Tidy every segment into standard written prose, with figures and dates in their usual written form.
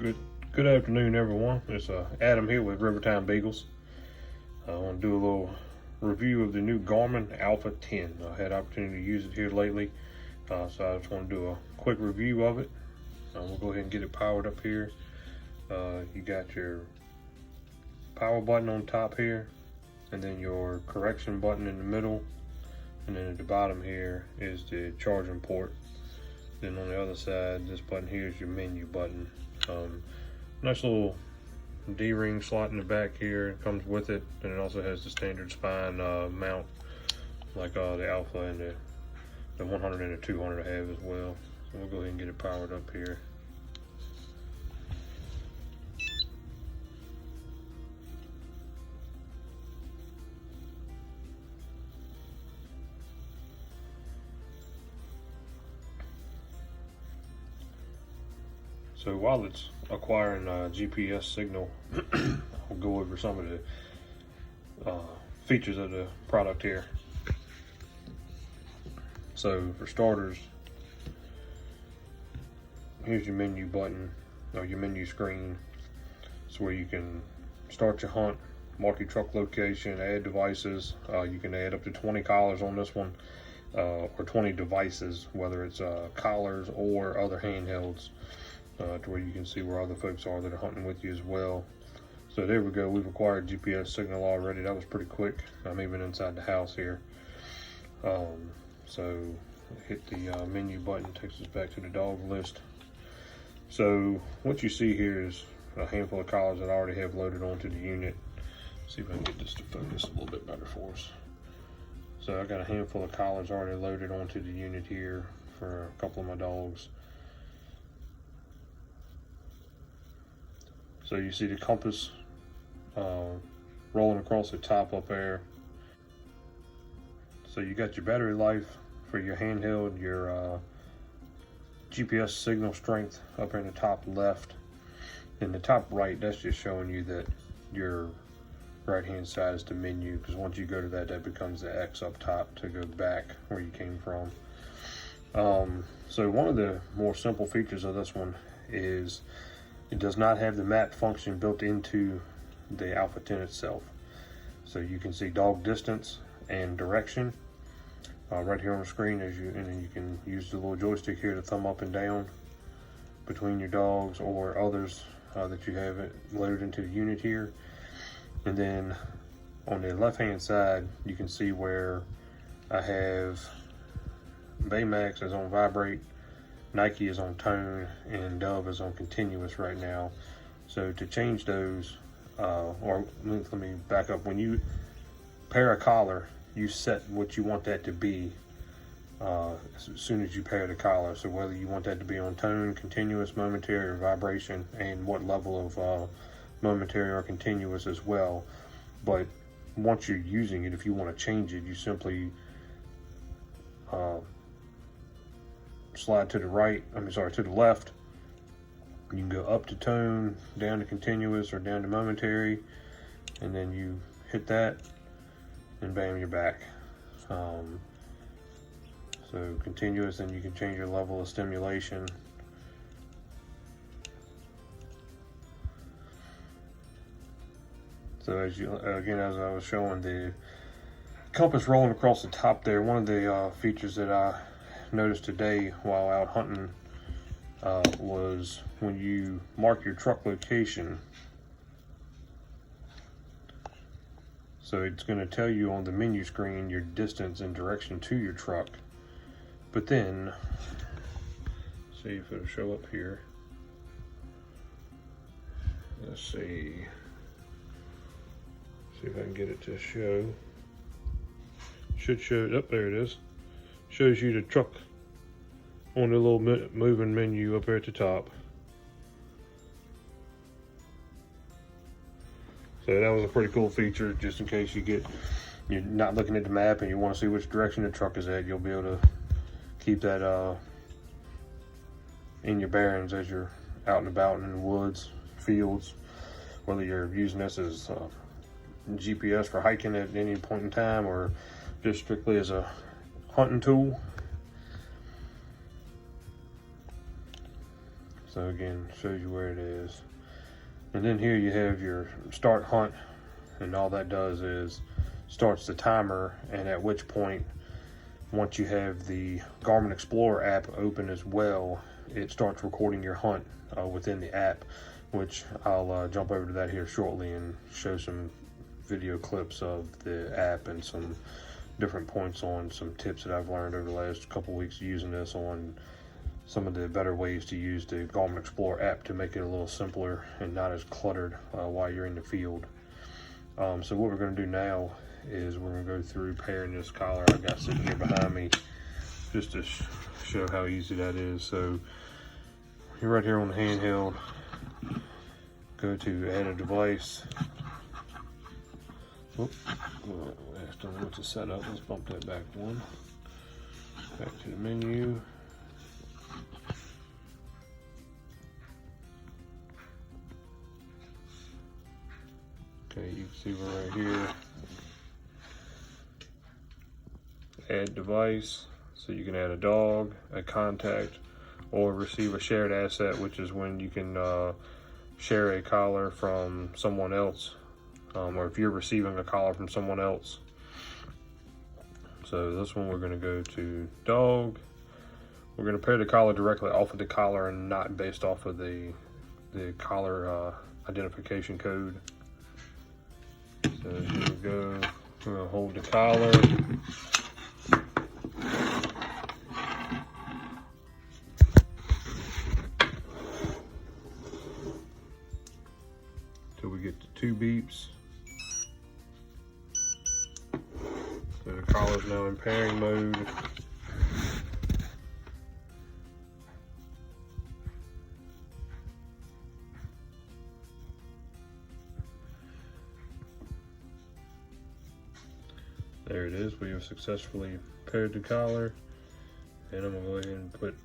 Good afternoon, everyone. It's Adam here with Rivertime Beagles. I want to do a little review of the new Garmin Alpha 10. I had opportunity to use it here lately, so I just want to do a quick review of it. We'll go ahead and get it powered up here. You got your power button on top here, and then your correction button in the middle, and then at the bottom here is the charging port. Then on the other side, this button here is your menu button. Nice little D-ring slot in the back here. It comes with it, and it also has the standard spine mount like the Alpha and the 100 and the 200 have as well. So we'll go ahead and get it powered up here. So while it's acquiring GPS signal, I'll go over some of the features of the product here. So for starters, here's your menu button, or your menu screen. It's where you can start your hunt, mark your truck location, add devices. You can add up to 20 collars on this one, or 20 devices, whether it's collars or other handhelds. To where you can see where other folks are that are hunting with you as well. So there we go, we've acquired GPS signal already. That was pretty quick. I'm even inside the house here. So hit the menu button, takes us back to the dog list. So what you see here is a handful of collars that I already have loaded onto the unit. Let's see if I can get this to focus a little bit better for us. So I got a handful of collars already loaded onto the unit here for a couple of my dogs. So you see the compass rolling across the top up there. So you got your battery life for your handheld, your GPS signal strength up in the top left. In the top right, that's just showing you that your right hand side is the menu, because once you go to that, that becomes the X up top to go back where you came from. So one of the more simple features of this one is it does not have the map function built into the Alpha 10 itself. So you can see dog distance and direction right here on the screen, and then you can use the little joystick here to thumb up and down between your dogs or others that you have loaded into the unit here. And then on the left hand side, you can see where I have Baymax is on vibrate, Nike is on tone, and Dove is on continuous right now. So to change those, or let me back up. When you pair a collar, you set what you want that to be as soon as you pair the collar. So whether you want that to be on tone, continuous, momentary, or vibration, and what level of momentary or continuous as well. But once you're using it, if you want to change it, you simply slide to the to the left. You can go up to tone, down to continuous, or down to momentary, and then you hit that, and bam, you're back. So continuous, then you can change your level of stimulation. So as I was showing the compass rolling across the top there, one of the features that I noticed today while out hunting was when you mark your truck location, so it's going to tell you on the menu screen your distance and direction to your truck, but then see if it'll show up here. Let's see if I can get it to show. Should show it up. There it is. Shows you the truck on the little moving menu up there at the top. So that was a pretty cool feature, just in case you're not looking at the map and you want to see which direction the truck is at. You'll be able to keep that in your bearings as you're out and about in the woods, fields, whether you're using this as GPS for hiking at any point in time or just strictly as a hunting tool. So again, shows you where it is. And then here you have your start hunt, and all that does is starts the timer, and at which point, once you have the Garmin Explore app open as well, it starts recording your hunt within the app, which I'll jump over to that here shortly and show some video clips of the app and some different points on some tips that I've learned over the last couple weeks using this, on some of the better ways to use the Garmin Explore app to make it a little simpler and not as cluttered while you're in the field. So what we're going to do now is we're going to go through pairing this collar I got sitting here behind me, just to show how easy that is. So you're right here on the handheld, go to add a device. Whoop, well, I don't know what to set up. Let's bump that back one. Back to the menu. Okay, you can see we're right here. Add device, so you can add a dog, a contact, or receive a shared asset, which is when you can share a collar from someone else, or if you're receiving a collar from someone else. So this one we're going to go to dog. We're going to pair the collar directly off of the collar and not based off of the collar identification code. So here we go. We're going to hold the collar. Till we get to 2 beeps. So the collar's now in pairing mode. There it is. We have successfully paired the collar, and I'm gonna go ahead and put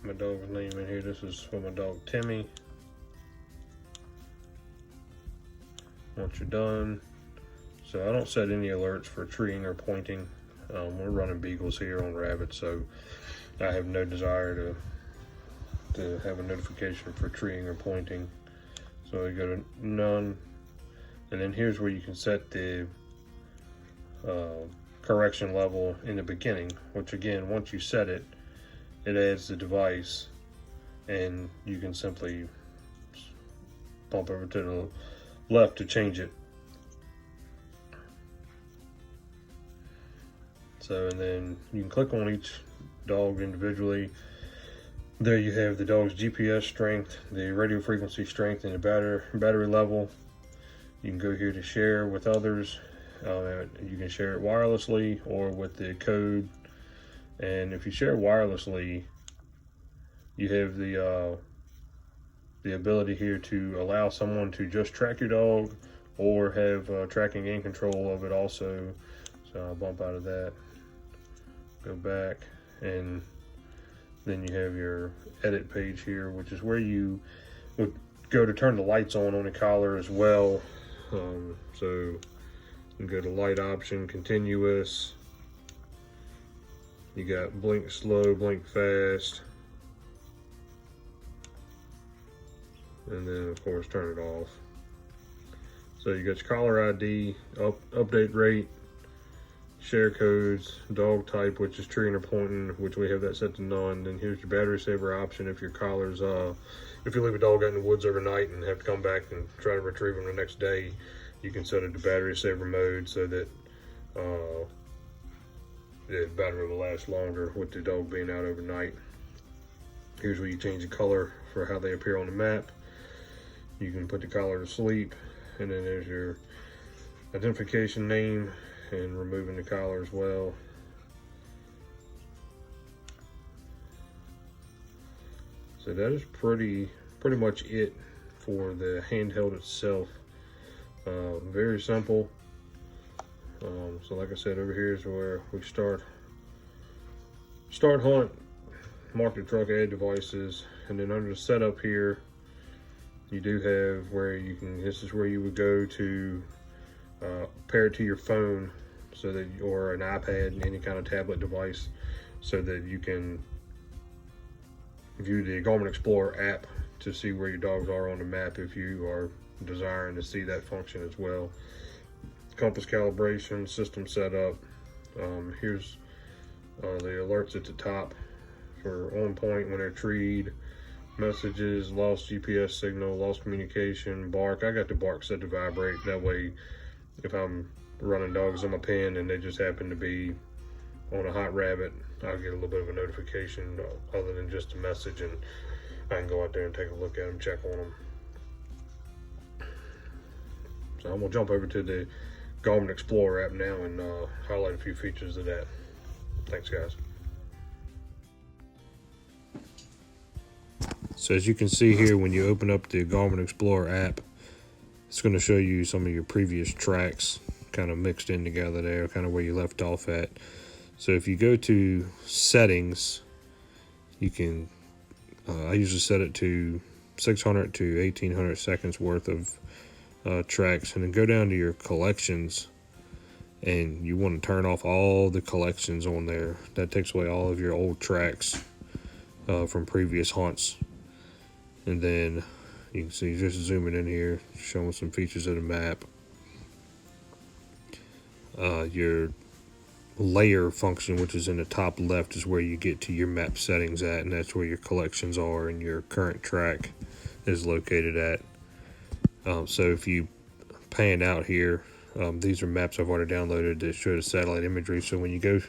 my dog's name in here. This is for my dog Timmy. Once you're done, so I don't set any alerts for treeing or pointing. We're running beagles here on rabbits, so I have no desire to have a notification for treeing or pointing. So we go to none, and then here's where you can set the correction level in the beginning, which again, once you set it, it adds the device, and you can simply bump over to the left to change it. So, and then you can click on each dog individually. There you have the dog's GPS strength, the radio frequency strength, and the battery level. You can go here to share with others. You can share it wirelessly or with the code. And if you share wirelessly, you have the ability here to allow someone to just track your dog, or have tracking and control of it also. So I'll bump out of that, go back, and then you have your edit page here, which is where you would go to turn the lights on the collar as well. So you go to light option, continuous. You got blink slow, blink fast, and then of course turn it off. So you got your collar ID, update rate, share codes, dog type, which is treeing or pointing, which we have that set to none. Then here's your battery saver option. If your collar's if you leave a dog out in the woods overnight and have to come back and try to retrieve them the next day, you can set it to battery saver mode so that the battery will last longer with the dog being out overnight. Here's where you change the color for how they appear on the map. You can put the collar to sleep, and then there's your identification name, and removing the collar as well. So that is pretty much it for the handheld itself. Very simple. So like I said, over here is where we start hunt, mark the truck, add devices, and then under the setup here, you do have where you can, this is where you would go to pair it to your phone, so that, or an iPad, any kind of tablet device, so that you can view the Garmin Explore app to see where your dogs are on the map if you are desiring to see that function as well. Compass calibration, system setup. Here's the alerts at the top for on point when they're treed, messages, lost GPS signal, lost communication, bark. I got the bark set to vibrate. That way, if I'm running dogs on my pen and they just happen to be on a hot rabbit, I'll get a little bit of a notification other than just a message, and I can go out there and take a look at them, check on them. So I'm gonna jump over to the Garmin Explore app now and highlight a few features of that. Thanks, guys. So as you can see here, when you open up the Garmin Explore app, it's going to show you some of your previous tracks kind of mixed in together there, kind of where you left off at. So if you go to settings, you can, I usually set it to 600 to 1800 seconds worth of tracks, and then go down to your collections, and you want to turn off all the collections on there. That takes away all of your old tracks from previous hunts. And then you can see, just zooming in here, showing some features of the map. Your layer function, which is in the top left, is where you get to your map settings at, and that's where your collections are and your current track is located at. So if you pan out here, these are maps I've already downloaded that show the satellite imagery. So when you go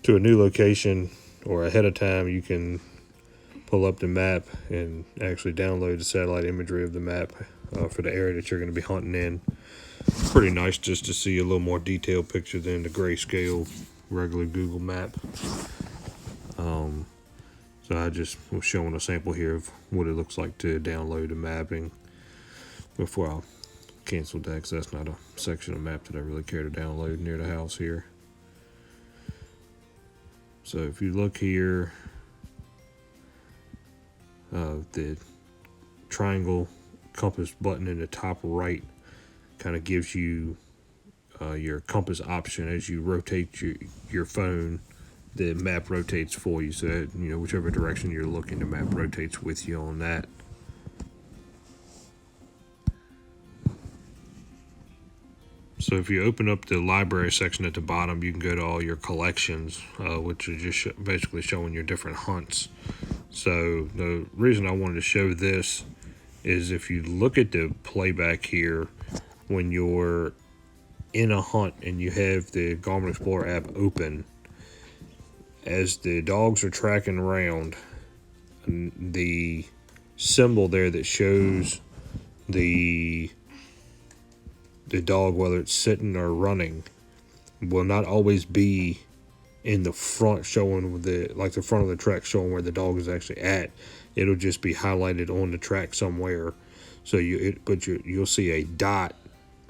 to a new location or ahead of time, you can pull up the map and actually download the satellite imagery of the map for the area that you're going to be hunting in. Pretty nice just to see a little more detailed picture than the grayscale regular Google map. So I just was showing a sample here of what it looks like to download the mapping before I canceled that, because that's not a section of map that I really care to download near the house here. So if you look here, the triangle compass button in the top right kind of gives you your compass option. As you rotate your phone, the map rotates for you, so that, you know, whichever direction you're looking, the map rotates with you on that. So if you open up the library section at the bottom, you can go to all your collections, which are just basically showing your different hunts. So the reason I wanted to show this is if you look at the playback here, when you're in a hunt and you have the Garmin Explorer app open, as the dogs are tracking around, the symbol there that shows the dog, whether it's sitting or running, will not always be in the front, showing the front of the track, showing where the dog is actually at. It'll just be highlighted on the track somewhere. So you'll see a dot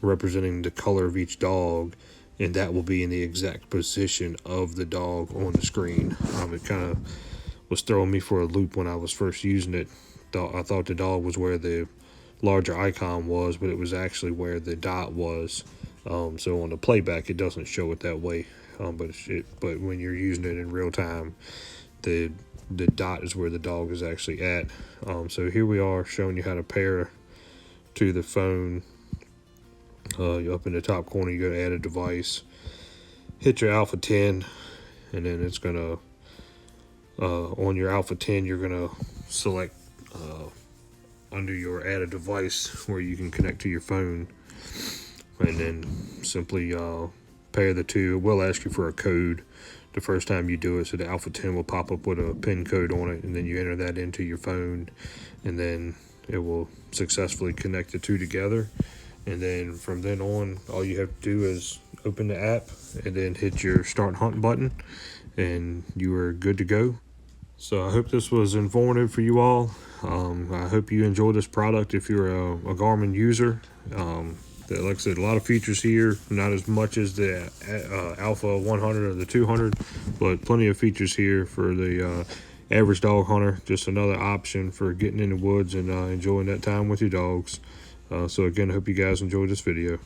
representing the color of each dog, and that will be in the exact position of the dog on the screen. It kind of was throwing me for a loop when I was first using it. I thought the dog was where the larger icon was, but it was actually where the dot was. So on the playback, it doesn't show it that way. But when you're using it in real time, the dot is where the dog is actually at. So here we are showing you how to pair to the phone. Up in the top corner, you go to add a device, hit your Alpha 10, and then it's gonna on your Alpha 10 you're gonna select under your add a device where you can connect to your phone, and then simply pair the two. It will ask you for a code the first time you do it, so the Alpha 10 will pop up with a PIN code on it, and then you enter that into your phone, and then it will successfully connect the two together. And then from then on, all you have to do is open the app and then hit your start hunt button, and you are good to go. So I hope this was informative for you all. I hope you enjoy this product if you're a Garmin user. Like I said, a lot of features here, not as much as the Alpha 100 or the 200, but plenty of features here for the average dog hunter. Just another option for getting in the woods and enjoying that time with your dogs. So again, I hope you guys enjoyed this video.